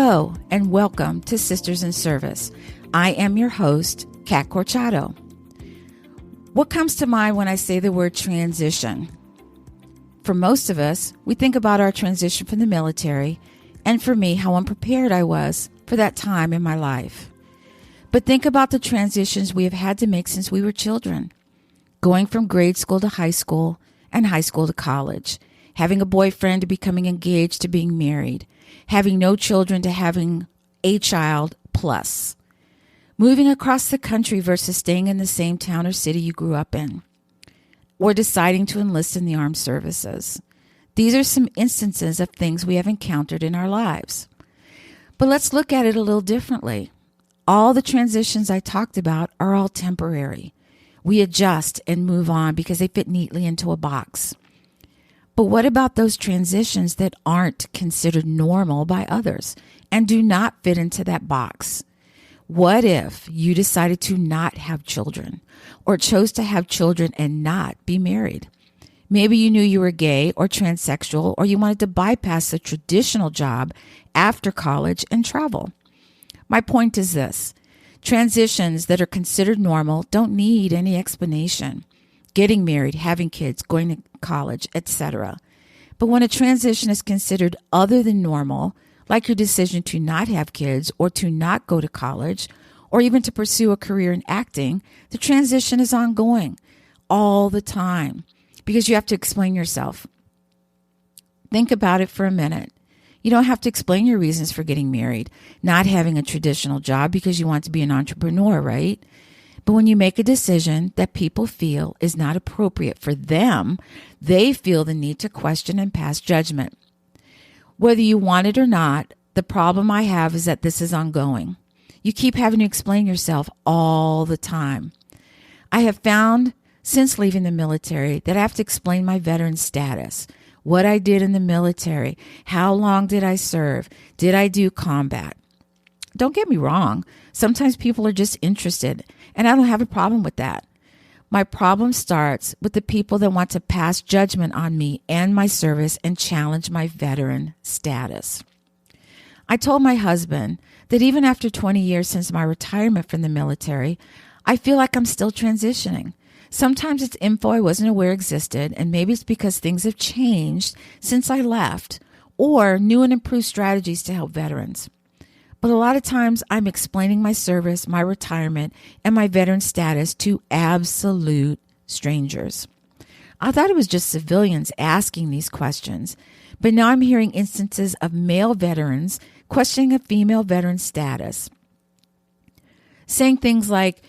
Hello, and welcome to Sisters in Service. I am your host, Kat Corchado. What comes to mind when I say the word transition? For most of us, we think about our transition from the military, and for me, how unprepared I was for that time in my life. But think about the transitions we have had to make since we were children. Going from grade school to high school, and high school to college. Having a boyfriend to becoming engaged to being married. Having no children to having a child plus. Moving across the country versus staying in the same town or city you grew up in. Or deciding to enlist in the armed services. These are some instances of things we have encountered in our lives. But let's look at it a little differently. All the transitions I talked about are all temporary. We adjust and move on because they fit neatly into a box. But what about those transitions that aren't considered normal by others and do not fit into that box? What if you decided to not have children or chose to have children and not be married? Maybe you knew you were gay or transsexual, or you wanted to bypass the traditional job after college and travel. My point is this. Transitions that are considered normal don't need any explanation. Getting married, having kids, going to college, etc. But when a transition is considered other than normal, like your decision to not have kids or to not go to college, or even to pursue a career in acting, the transition is ongoing all the time because you have to explain yourself. Think about it for a minute. You don't have to explain your reasons for getting married, not having a traditional job because you want to be an entrepreneur, right? But when you make a decision that people feel is not appropriate for them, they feel the need to question and pass judgment. Whether you want it or not, the problem I have is that this is ongoing. You keep having to explain yourself all the time. I have found since leaving the military that I have to explain my veteran status. What I did in the military, how long did I serve, did I do combat? Don't get me wrong, sometimes people are just interested, and I don't have a problem with that. My problem starts with the people that want to pass judgment on me and my service and challenge my veteran status. I told my husband that even after 20 years since my retirement from the military, I feel like I'm still transitioning. Sometimes it's info I wasn't aware existed, and maybe it's because things have changed since I left, or new and improved strategies to help veterans. But a lot of times I'm explaining my service, my retirement, and my veteran status to absolute strangers. I thought it was just civilians asking these questions, but now I'm hearing instances of male veterans questioning a female veteran status, saying things like,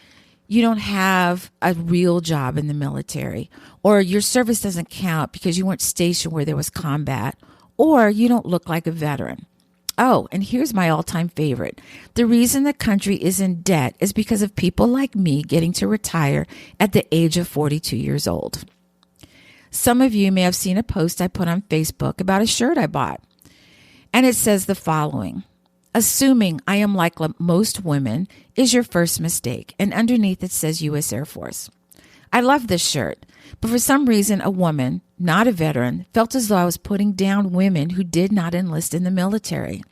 you don't have a real job in the military, or your service doesn't count because you weren't stationed where there was combat, or you don't look like a veteran. Oh, and here's my all-time favorite. The reason the country is in debt is because of people like me getting to retire at the age of 42 years old. Some of you may have seen a post I put on Facebook about a shirt I bought, and it says the following. Assuming I am like most women is your first mistake. And underneath it says U.S. Air Force. I love this shirt, but for some reason a woman, not a veteran, felt as though I was putting down women who did not enlist in the military.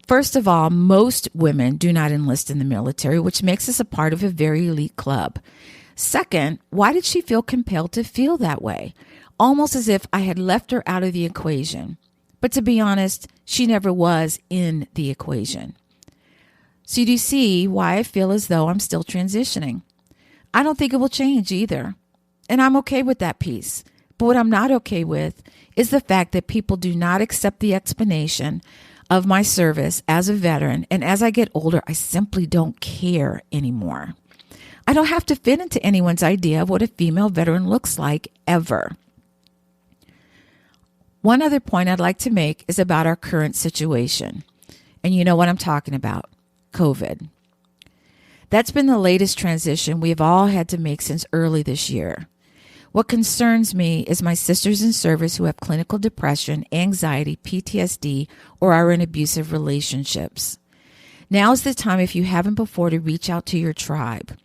First of all, most women do not enlist in the military, which makes us a part of a very elite club. Second, why did she feel compelled to feel that way? Almost as if I had left her out of the equation. But to be honest, she never was in the equation. So do you see why I feel as though I'm still transitioning? I don't think it will change either. And I'm okay with that piece. But what I'm not okay with is the fact that people do not accept the explanation of my service as a veteran. And as I get older, I simply don't care anymore. I don't have to fit into anyone's idea of what a female veteran looks like ever. One other point I'd like to make is about our current situation. And you know what I'm talking about, COVID. That's been the latest transition we have all had to make since early this year. What concerns me is my sisters in service who have clinical depression, anxiety, PTSD, or are in abusive relationships. Now's the time, if you haven't before, to reach out to your tribe.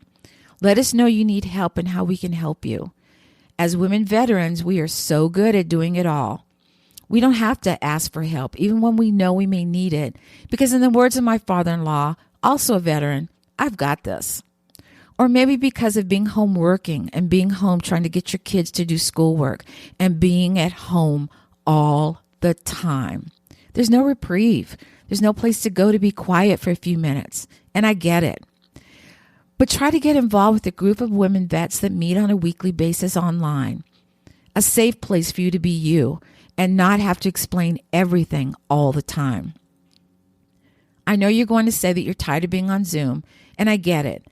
Let us know you need help and how we can help you. As women veterans, we are so good at doing it all. We don't have to ask for help, even when we know we may need it, because in the words of my father-in-law, also a veteran, I've got this. Or maybe because of being home working and being home trying to get your kids to do schoolwork and being at home all the time. There's no reprieve. There's no place to go to be quiet for a few minutes. And I get it. But try to get involved with a group of women vets that meet on a weekly basis online. A safe place for you to be you and not have to explain everything all the time. I know you're going to say that you're tired of being on Zoom, and I get it.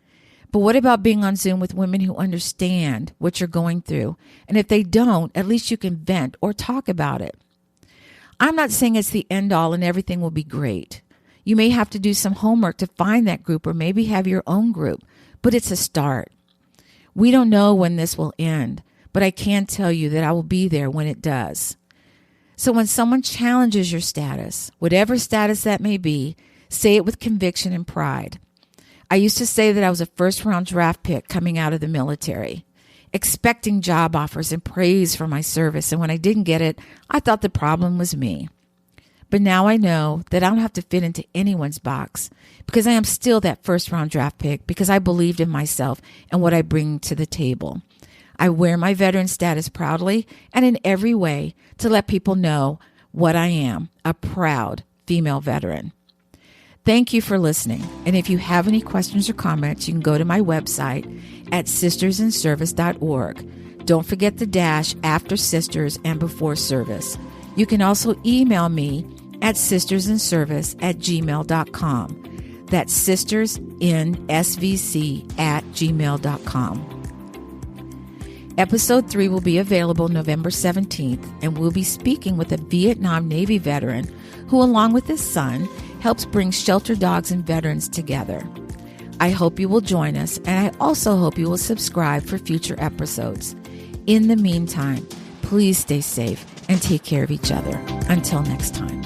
But what about being on Zoom with women who understand what you're going through? And if they don't, at least you can vent or talk about it. I'm not saying it's the end all and everything will be great. You may have to do some homework to find that group or maybe have your own group, but it's a start. We don't know when this will end, but I can tell you that I will be there when it does. So when someone challenges your status, whatever status that may be, say it with conviction and pride. I used to say that I was a first-round draft pick coming out of the military, expecting job offers and praise for my service. And when I didn't get it, I thought the problem was me. But now I know that I don't have to fit into anyone's box because I am still that first-round draft pick because I believed in myself and what I bring to the table. I wear my veteran status proudly and in every way to let people know what I am, a proud female veteran. Thank you for listening. And if you have any questions or comments, you can go to my website at sistersinservice.org. Don't forget the dash after sisters and before service. You can also email me at sistersinservice@gmail.com. That's sistersinsvc@gmail.com. Episode 3 will be available November 17th, and we'll be speaking with a Vietnam Navy veteran who, along with his son, helps bring shelter dogs and veterans together. I hope you will join us, and I also hope you will subscribe for future episodes. In the meantime, please stay safe and take care of each other. Until next time.